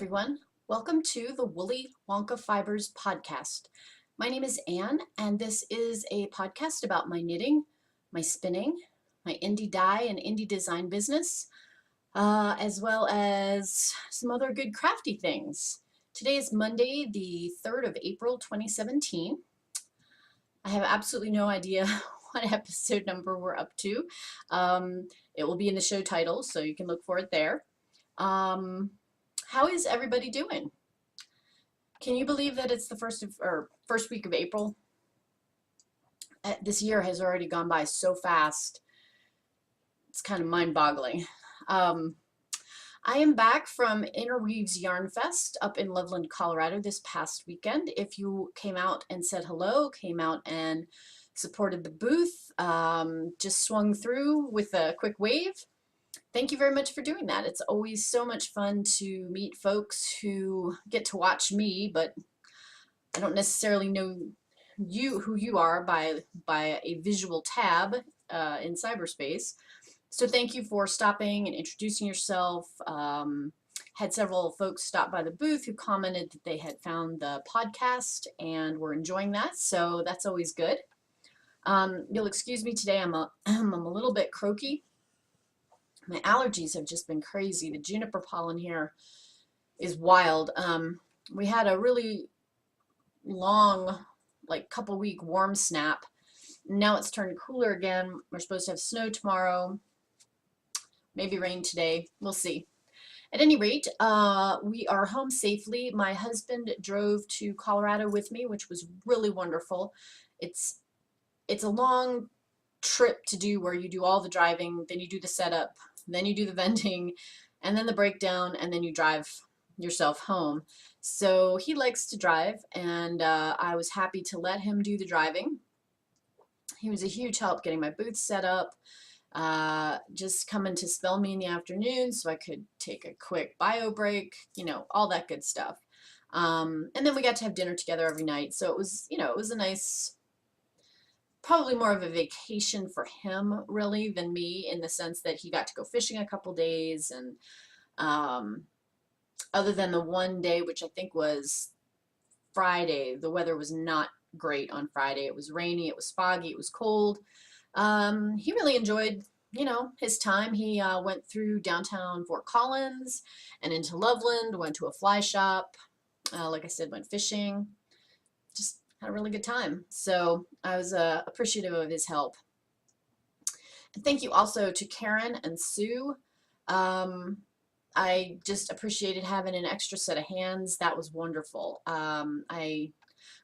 everyone. Welcome to the Woolly Wonka Fibers podcast. My name is Anne, and this is a podcast about my knitting, my spinning, my indie dye and indie design business, as well as some other good crafty things. Today is Monday, the 3rd of April, 2017. I have absolutely no idea what episode number we're up to. It will be in the show title, so you can look for it there. How is everybody doing? Can you believe that it's the first week of April? This year has already gone by so fast. It's kind of mind-boggling. I am back from Interweaves Yarn Fest up in Loveland, Colorado this past weekend. If you came out and said hello, came out and supported the booth, just swung through with a quick wave, thank you very much for doing that. It's always so much fun to meet folks who get to watch me, but I don't necessarily know who you are by a visual tab in cyberspace. So thank you for stopping and introducing yourself. Had several folks stop by the booth who commented that they had found the podcast and were enjoying that, so that's always good. You'll excuse me today, I'm a little bit croaky. My allergies have just been crazy. The juniper pollen here is wild. We had a really long, like couple week warm snap. Now it's turned cooler again. We're supposed to have snow tomorrow, maybe rain today. We'll see. At any rate, we are home safely. My husband drove to Colorado with me, which was really wonderful. It's a long trip to do where you do all the driving, then you do the setup, then you do the vending, and then the breakdown, and then you drive yourself home. So he likes to drive, and I was happy to let him do the driving. He was a huge help getting my booth set up, just coming to spell me in the afternoon so I could take a quick bio break, all that good stuff. And then we got to have dinner together every night. So it was, it was a nice, probably more of a vacation for him really than me, in the sense that he got to go fishing a couple days, and other than the one day, which I think was Friday, the weather was not great on Friday. It was rainy, it was foggy, it was cold. He really enjoyed, his time. He went through downtown Fort Collins and into Loveland, went to a fly shop, like I said, went fishing, just had a really good time. So I was appreciative of his help. And thank you also to Karen and Sue. I just appreciated having an extra set of hands. That was wonderful. I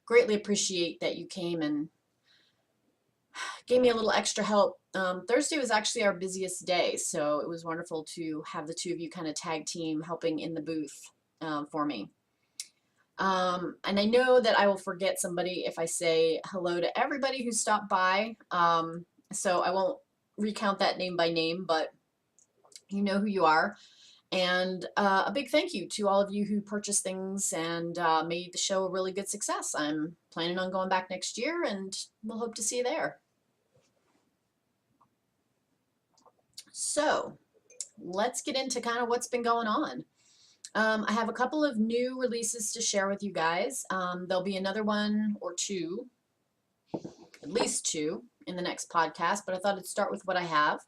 greatly appreciate that you came and gave me a little extra help. Thursday was actually our busiest day, so it was wonderful to have the two of you kind of tag team helping in the booth for me. And I know that I will forget somebody if I say hello to everybody who stopped by, so I won't recount that name by name, but you know who you are. And a big thank you to all of you who purchased things and made the show a really good success. I'm planning on going back next year, and we'll hope to see you there. So let's get into kind of what's been going on. I have a couple of new releases to share with you guys. There'll be another one or two, at least two, in the next podcast, but I thought I'd start with what I have.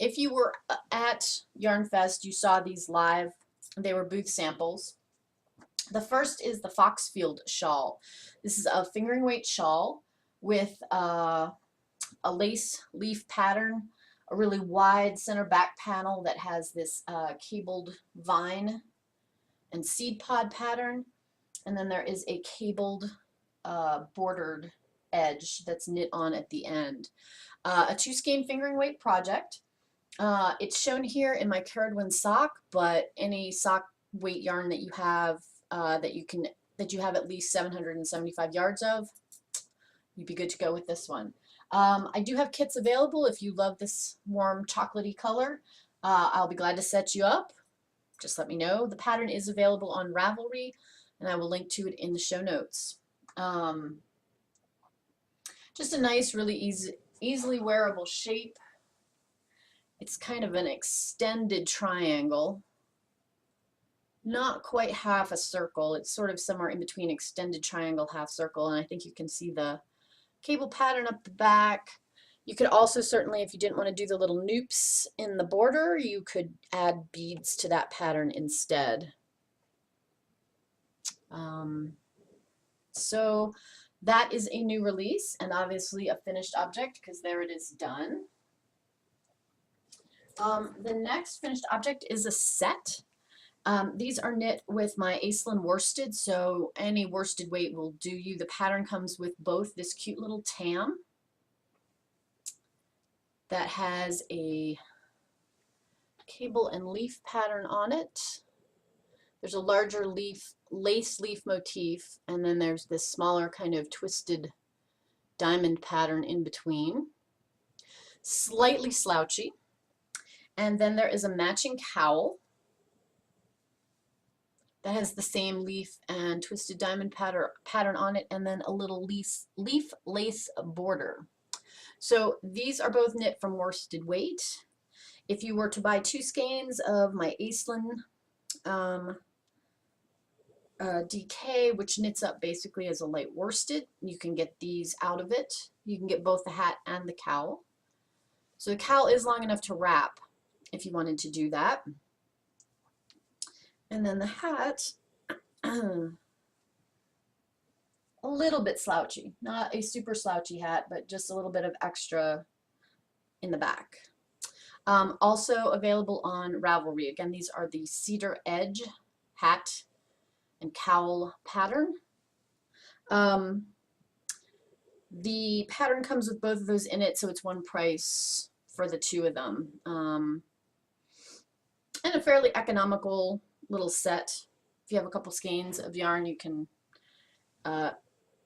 If you were at Yarn Fest, you saw these live. They were booth samples. The first is the Foxfield shawl. This is a fingering weight shawl with a lace leaf pattern, a really wide center back panel that has this cabled vine and seed pod pattern, and then there is a cabled bordered edge that's knit on at the end. A 2-skein fingering weight project. It's shown here in my Caradwin sock, but any sock weight yarn that you have that you have at least 775 yards of, you'd be good to go with this one. I do have kits available if you love this warm chocolatey color. I'll be glad to set you up. Just let me know. The pattern is available on Ravelry, and I will link to it in the show notes. Just a nice, really easily wearable shape. It's kind of an extended triangle. not quite half a circle. It's sort of somewhere in between extended triangle, half circle, and I think you can see the cable pattern up the back. You could also certainly, if you didn't want to do the little noops in the border, you could add beads to that pattern instead. So that is a new release and obviously a finished object because there it is done. The next finished object is a set. These are knit with my Aislinn worsted, so any worsted weight will do you. The pattern comes with both this cute little tam that has a cable and leaf pattern on it. There's a larger lace leaf motif, and then there's this smaller kind of twisted diamond pattern in between. Slightly slouchy. And then there is a matching cowl that has the same leaf and twisted diamond pattern on it, and then a little leaf lace border. So these are both knit from worsted weight. If you were to buy 2 skeins of my Aislinn DK, which knits up basically as a light worsted, you can get these out of it. You can get both the hat and the cowl. So the cowl is long enough to wrap if you wanted to do that. And then the hat, a little bit slouchy. Not a super slouchy hat, but just a little bit of extra in the back. Also available on Ravelry. Again, these are the cedar edge hat and cowl pattern. The pattern comes with both of those in it, so it's one price for the 2 of them. And a fairly economical little set. If you have a couple skeins of yarn, you can,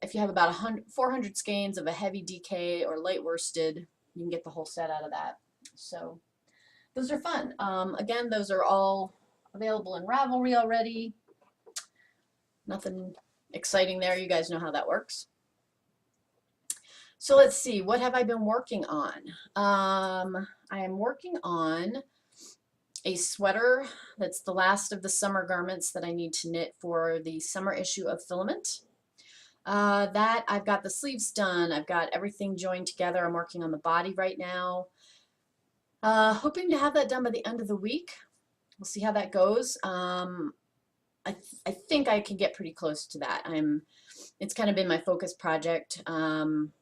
if you have about 400 skeins of a heavy DK or light worsted, you can get the whole set out of that. So those are fun. Again, those are all available in Ravelry already. Nothing exciting there. You guys know how that works. So let's see, what have I been working on? I am working on a sweater that's the last of the summer garments that I need to knit for the summer issue of Filament. That I've got the sleeves done. I've got everything joined together. I'm working on the body right now. Hoping to have that done by the end of the week. We'll see how that goes. I think I can get pretty close to that. It's kind of been my focus project. And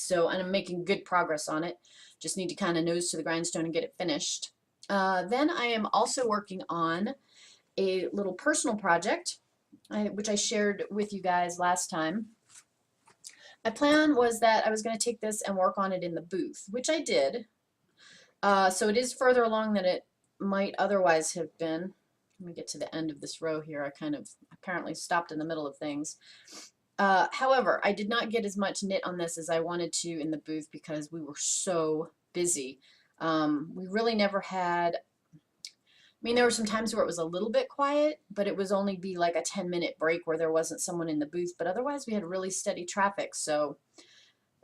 I'm making good progress on it. Just need to kind of nose to the grindstone and get it finished. Then I am also working on a little personal project, which I shared with you guys last time. My plan was that I was going to take this and work on it in the booth, which I did. So it is further along than it might otherwise have been. Let me get to the end of this row here. I kind of apparently stopped in the middle of things. However, I did not get as much knit on this as I wanted to in the booth because we were so busy. We really never had, there were some times where it was a little bit quiet, but it was only be like a 10-minute break where there wasn't someone in the booth, but otherwise we had really steady traffic. So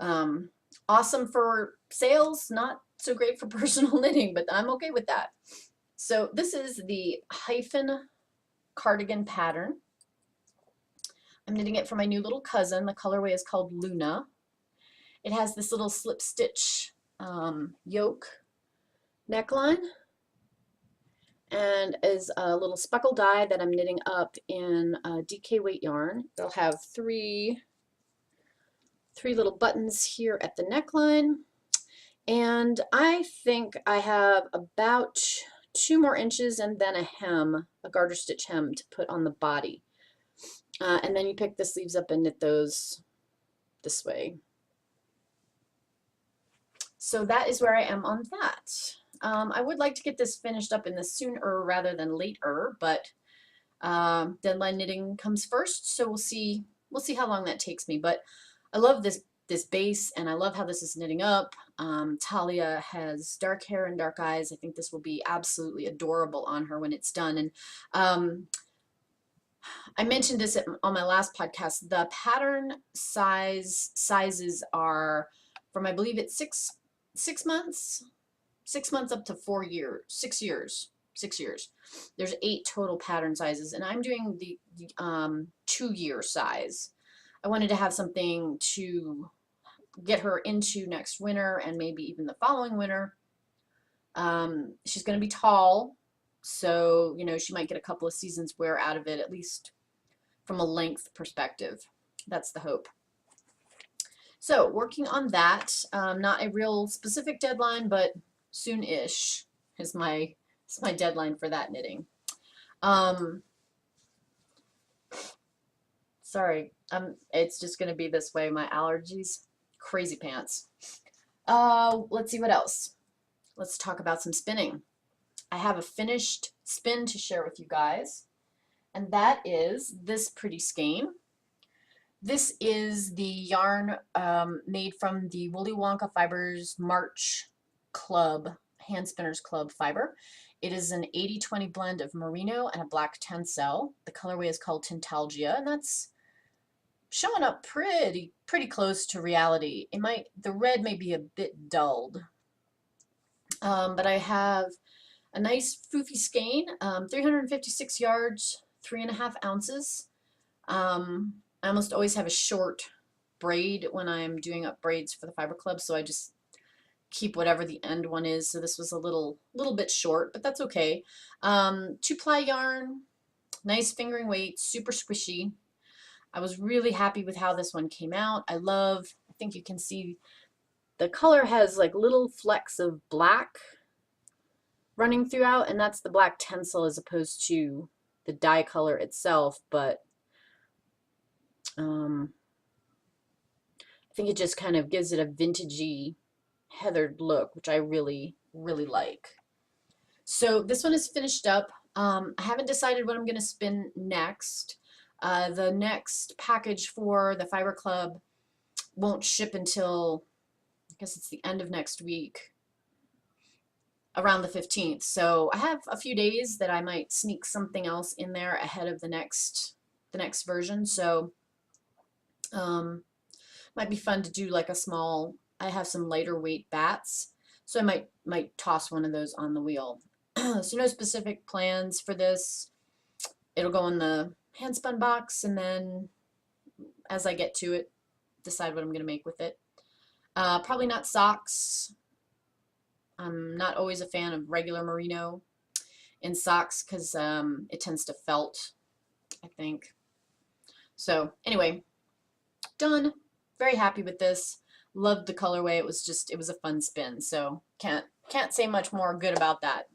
awesome for sales, not so great for personal knitting, but I'm okay with that. So this is the hyphen cardigan pattern. I'm knitting it for my new little cousin. The colorway is called Luna. It has this little slip stitch yoke neckline and is a little speckle dye that I'm knitting up in DK weight yarn. It'll have three little buttons here at the neckline, and I think I have about 2 more inches and then a hem, a garter stitch hem to put on the body. And then you pick the sleeves up and knit those this way. So that is where I am on that. I would like to get this finished up in the sooner rather than later, but deadline knitting comes first, so we'll see how long that takes me. But I love this base, and I love how this is knitting up. Talia has dark hair and dark eyes. I think this will be absolutely adorable on her when it's done. And I mentioned this on my last podcast. The pattern sizes are from, I believe it's 6 months up to 4 years, 6 years. 6 years. There's 8 total pattern sizes, and I'm doing the 2-year size. I wanted to have something to get her into next winter and maybe even the following winter. She's going to be tall, so you know she might get a couple of seasons wear out of it, at least from a length perspective. That's the hope. So working on that, not a real specific deadline, but soon-ish is my deadline for that knitting. Sorry, it's just going to be this way. My allergies, crazy pants. Let's see what else. Let's talk about some spinning. I have a finished spin to share with you guys, and that is this pretty skein. This is the yarn made from the Woolly Wonka Fibers March Club, Hand Spinners Club fiber. It is an 80-20 blend of merino and a black tencel. The colorway is called Tintalgia, and that's showing up pretty close to reality. The red may be a bit dulled, but I have a nice foofy skein, 356 yards, 3.5 ounces. I almost always have a short braid when I'm doing up braids for the fiber club, so I just keep whatever the end one is. So this was a little bit short, but that's okay. 2-ply yarn, nice fingering weight, super squishy. I was really happy with how this one came out. I think you can see the color has like little flecks of black running throughout, and that's the black tencel as opposed to the dye color itself, but I think it just kind of gives it a vintagey heathered look, which I really like. So this one is finished up. I haven't decided what I'm going to spin next. The next package for the Fiber Club won't ship until, I guess it's the end of next week, around the 15th. So I have a few days that I might sneak something else in there ahead of the next version. So might be fun to do like a small, I have some lighter weight bats, so I might toss one of those on the wheel. So no specific plans for this. It'll go in the hand spun box, and then as I get to it, decide what I'm going to make with it. Probably not socks. I'm not always a fan of regular merino in socks because it tends to felt, I think. So anyway, done. Very happy with this. Loved the colorway. It was a fun spin. So can't say much more good about that.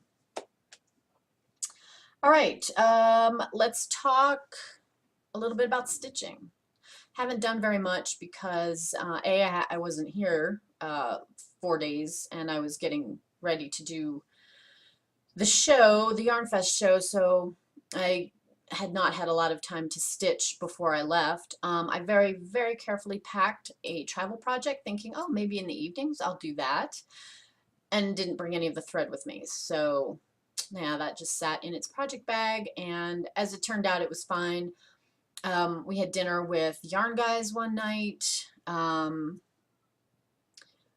All right, let's talk a little bit about stitching. Haven't done very much because I wasn't here 4 days, and I was getting ready to do the show, the Yarn Fest show, so I had not had a lot of time to stitch before I left. I very carefully packed a travel project, thinking, oh, maybe in the evenings I'll do that, and didn't bring any of the thread with me. So yeah, that just sat in its project bag, and as it turned out, it was fine. We had dinner with Yarn Guys one night.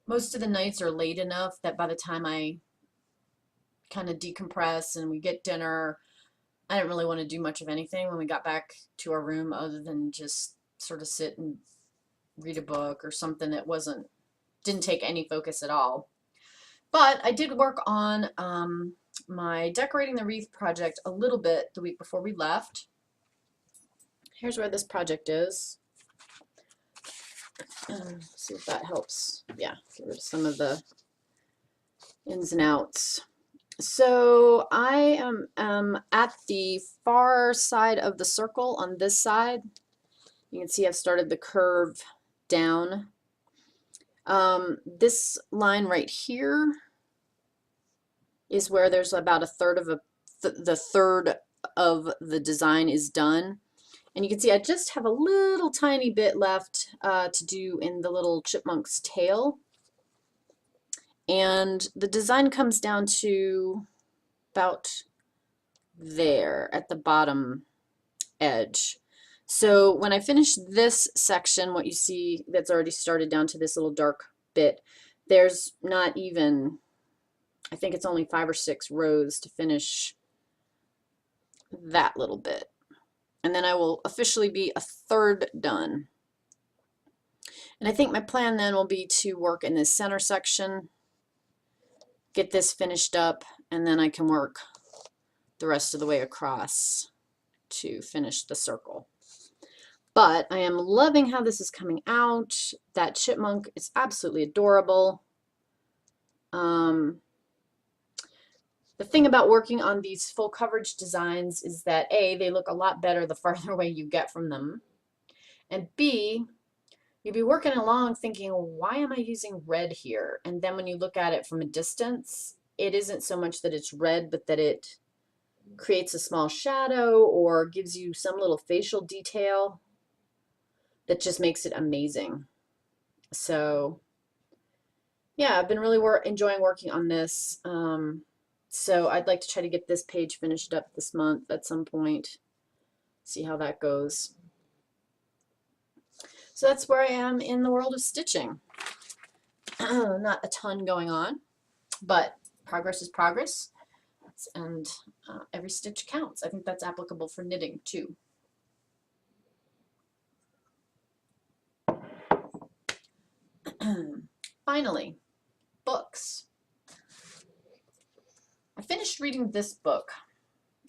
Most of the nights are late enough that by the time I kind of decompress and we get dinner, I didn't really want to do much of anything when we got back to our room other than just sort of sit and read a book or something that didn't take any focus at all. But I did work on my decorating the wreath project a little bit the week before we left. Here's where this project is. See if that helps. Yeah, get rid of some of the ins and outs. So I am at the far side of the circle on this side. You can see I've started the curve down. This line right here is where there's about a third of the third of the design is done. And you can see I just have a little tiny bit left to do in the little chipmunk's tail. And the design comes down to about there at the bottom edge. So when I finish this section, what you see that's already started down to this little dark bit, there's not even I think it's only 5 or 6 rows to finish that little bit. And then I will officially be a third done. And I think my plan then will be to work in this center section, get this finished up, and then I can work the rest of the way across to finish the circle. But I am loving how this is coming out. That chipmunk is absolutely adorable. The thing about working on these full coverage designs is that A, they look a lot better the farther away you get from them. And B, you'll be working along thinking, why am I using red here? And then when you look at it from a distance, it isn't so much that it's red, but that it creates a small shadow or gives you some little facial detail that just makes it amazing. So yeah, I've been really enjoying working on this. So I'd like to try to get this page finished up this month at some point, see how that goes. So that's where I am in the world of stitching. Not a ton going on, but progress is progress, and every stitch counts. I think that's applicable for knitting too. Finally, books. I finished reading this book,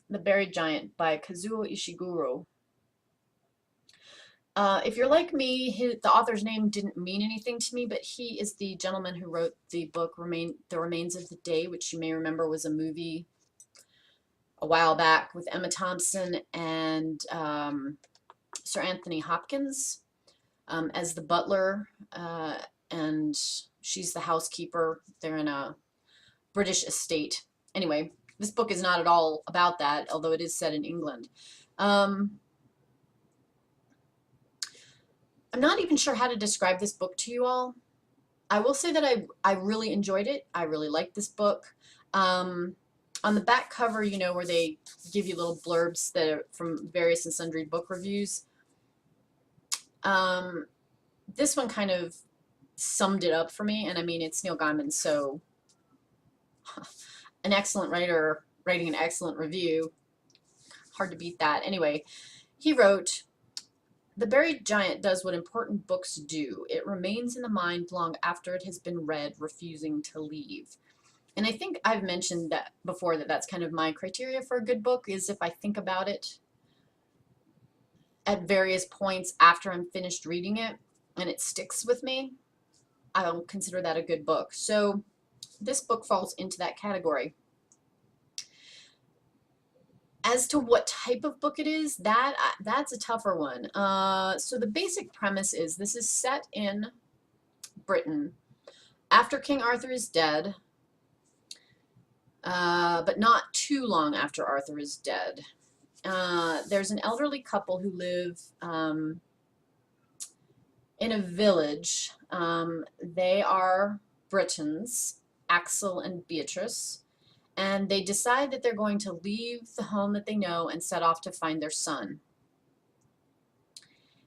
The Buried Giant by Kazuo Ishiguro. If you're like me, the author's name didn't mean anything to me, but he is the gentleman who wrote the book The Remains of the Day, which you may remember was a movie a while back with Emma Thompson and Sir Anthony Hopkins as the butler, and she's the housekeeper. They're in a British estate. Anyway, this book is not at all about that, although it is set in England. I'm not even sure how to describe this book to you all. I will say that I really enjoyed it. I really liked this book. On the back cover, you know, where they give you little blurbs that are from various and sundry book reviews. This one kind of summed it up for me, and I mean, it's Neil Gaiman, so an excellent writer writing an excellent review. Hard to beat that. Anyway, he wrote, "The Buried Giant does what important books do. It remains in the mind long after it has been read, refusing to leave." And I think I've mentioned that before, that that's kind of my criteria for a good book, is if I think about it at various points after I'm finished reading it and it sticks with me, I'll consider that a good book. So this book falls into that category. As to what type of book it is, that's a tougher one. So the basic premise is this is set in Britain after King Arthur is dead, but not too long after Arthur is dead. There's an elderly couple who live in a village. They are Britons, Axel and Beatrice, and they decide that they're going to leave the home that they know and set off to find their son.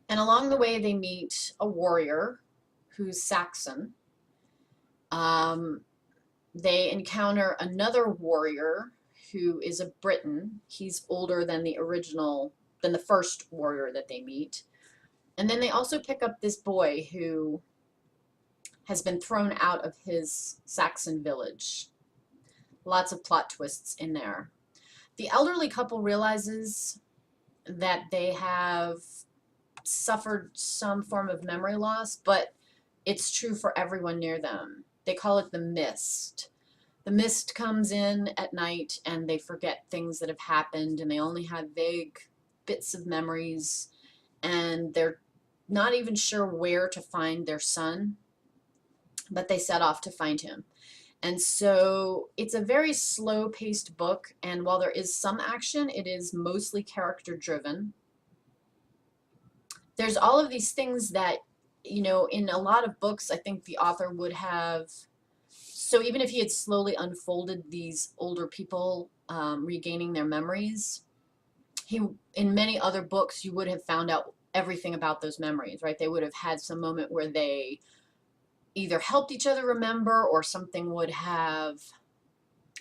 And along the way, they meet a warrior who's Saxon. They encounter another warrior who is a Briton. He's older than the first warrior that they meet. And then they also pick up this boy who has been thrown out of his Saxon village. Lots of plot twists in there. The elderly couple realizes that they have suffered some form of memory loss, but it's true for everyone near them. They call it the mist. The mist comes in at night and they forget things that have happened, and they only have vague bits of memories, and they're not even sure where to find their son, but they set off to find him. And so it's a very slow-paced book, and while there is some action, it is mostly character-driven. There's all of these things that, you know, in a lot of books, I think the author would have, so even if he had slowly unfolded these older people regaining their memories, in many other books, you would have found out everything about those memories, right? They would have had some moment where they either helped each other remember, or something would have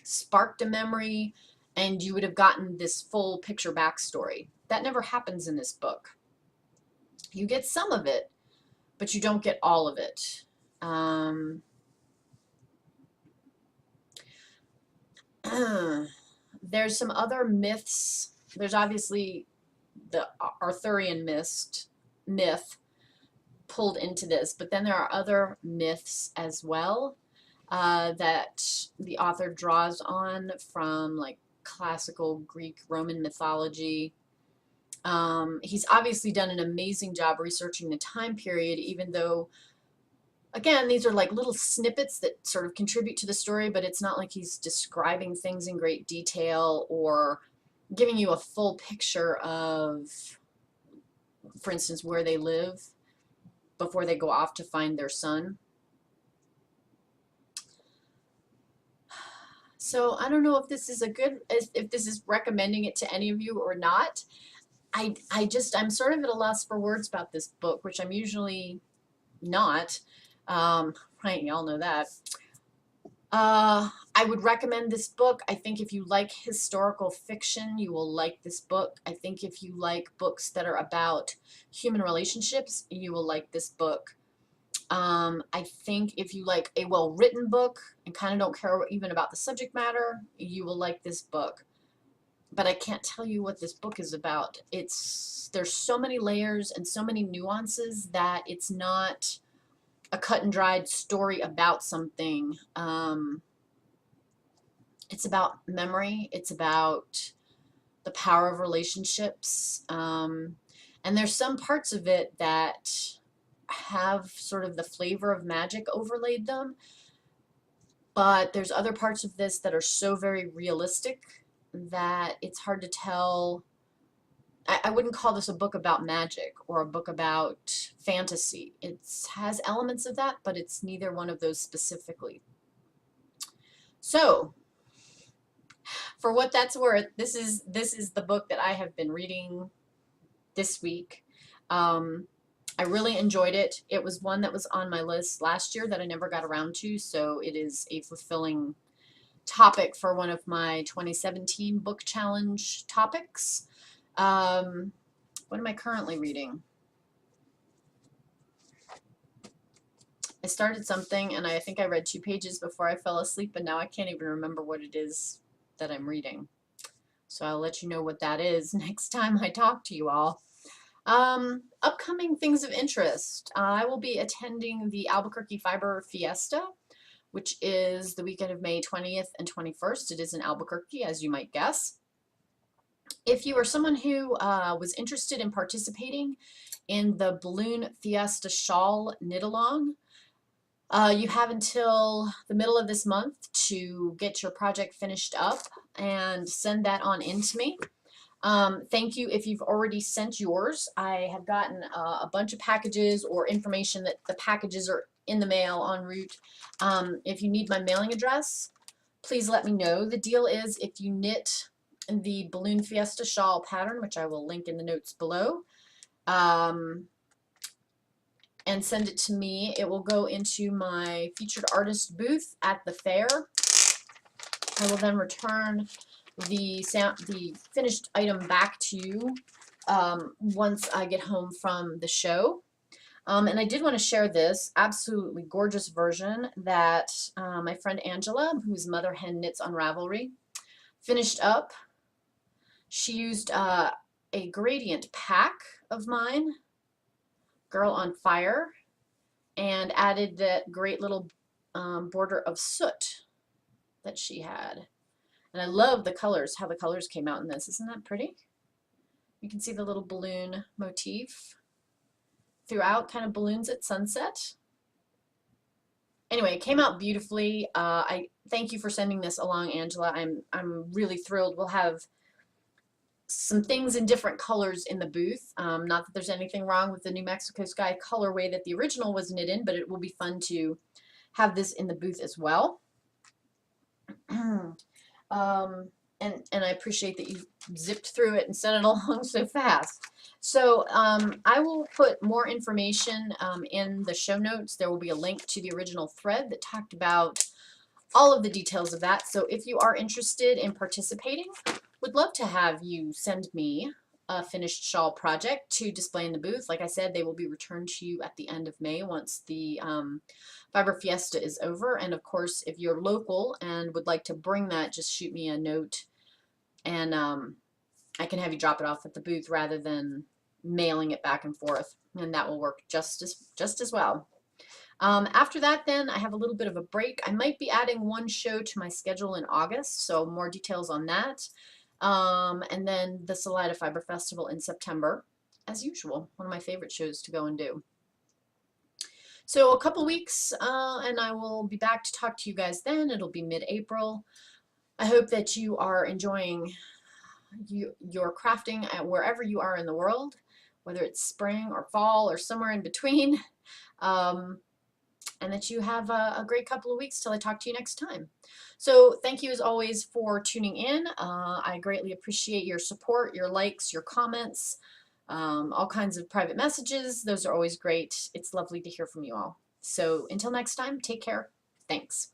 sparked a memory and you would have gotten this full picture backstory. That never happens in this book. You get some of it, but you don't get all of it. There's some other myths. There's obviously the Arthurian myth pulled into this, but then there are other myths as well that the author draws on from like classical Greek, Roman mythology. He's obviously done an amazing job researching the time period, even though, again, these are like little snippets that sort of contribute to the story, but it's not like he's describing things in great detail or giving you a full picture of, for instance, where they live before they go off to find their son. So I don't know if this is if this is recommending it to any of you or not. I'm sort of at a loss for words about this book, which I'm usually not. Right, y'all know that. I would recommend this book. I think if you like historical fiction, you will like this book. I think if you like books that are about human relationships, you will like this book. I think if you like a well-written book and kind of don't care even about the subject matter, you will like this book. But I can't tell you what this book is about. There's so many layers and so many nuances that it's not a cut and dried story about something. It's about memory. It's about the power of relationships. And there's some parts of it that have sort of the flavor of magic overlaid them. But there's other parts of this that are so very realistic that it's hard to tell. I wouldn't call this a book about magic or a book about fantasy. It has elements of that, but it's neither one of those specifically. So, for what that's worth, this is the book that I have been reading this week. I really enjoyed it. It was one that was on my list last year that I never got around to, so it is a fulfilling topic for one of my 2017 book challenge topics. What am I currently reading? I started something and I think I read 2 pages before I fell asleep, and now I can't even remember what it is that I'm reading. So I'll let you know what that is next time I talk to you all. Upcoming things of interest. I will be attending the Albuquerque Fiber Fiesta, which is the weekend of May 20th and 21st. It is in Albuquerque, as you might guess. If you are someone who was interested in participating in the Balloon Fiesta Shawl Knit-Along, you have until the middle of this month to get your project finished up and send that on in to me. Thank you if you've already sent yours. I have gotten a bunch of packages or information that the packages are in the mail en route. If you need my mailing address, please let me know. The deal is if you knit the Balloon Fiesta shawl pattern, which I will link in the notes below, and send it to me, it will go into my featured artist booth at the fair. I will then return the finished item back to you once I get home from the show. And I did want to share this absolutely gorgeous version that my friend Angela, whose Mother Hen Knits on Ravelry, finished up. She used a gradient pack of mine, Girl on Fire, and added that great little border of soot that she had. And I love the colors, how the colors came out in this. Isn't that pretty? You can see the little balloon motif throughout, kind of balloons at sunset. Anyway, it came out beautifully. I thank you for sending this along, Angela. I'm really thrilled. We'll have some things in different colors in the booth. Not that there's anything wrong with the New Mexico Sky colorway that the original was knit in, but it will be fun to have this in the booth as well. And I appreciate that you zipped through it and sent it along so fast. So I will put more information in the show notes. There will be a link to the original thread that talked about all of the details of that. So if you are interested in participating, would love to have you send me a finished shawl project to display in the booth. Like I said, they will be returned to you at the end of May once the Fiber Fiesta is over. And of course, if you're local and would like to bring that, just shoot me a note and I can have you drop it off at the booth rather than mailing it back and forth, and that will work just as well. After that, then, I have a little bit of a break. I might be adding one show to my schedule in August, so more details on that. And then the Salida Fiber Festival in September, as usual, one of my favorite shows to go and do. So a couple weeks, and I will be back to talk to you guys then. It'll be mid-April. I hope that you are enjoying your crafting at wherever you are in the world, whether it's spring or fall or somewhere in between. And that you have a great couple of weeks till I talk to you next time. So thank you as always for tuning in. I greatly appreciate your support, your likes, your comments, all kinds of private messages. Those are always great. It's lovely to hear from you all. So until next time, take care. Thanks.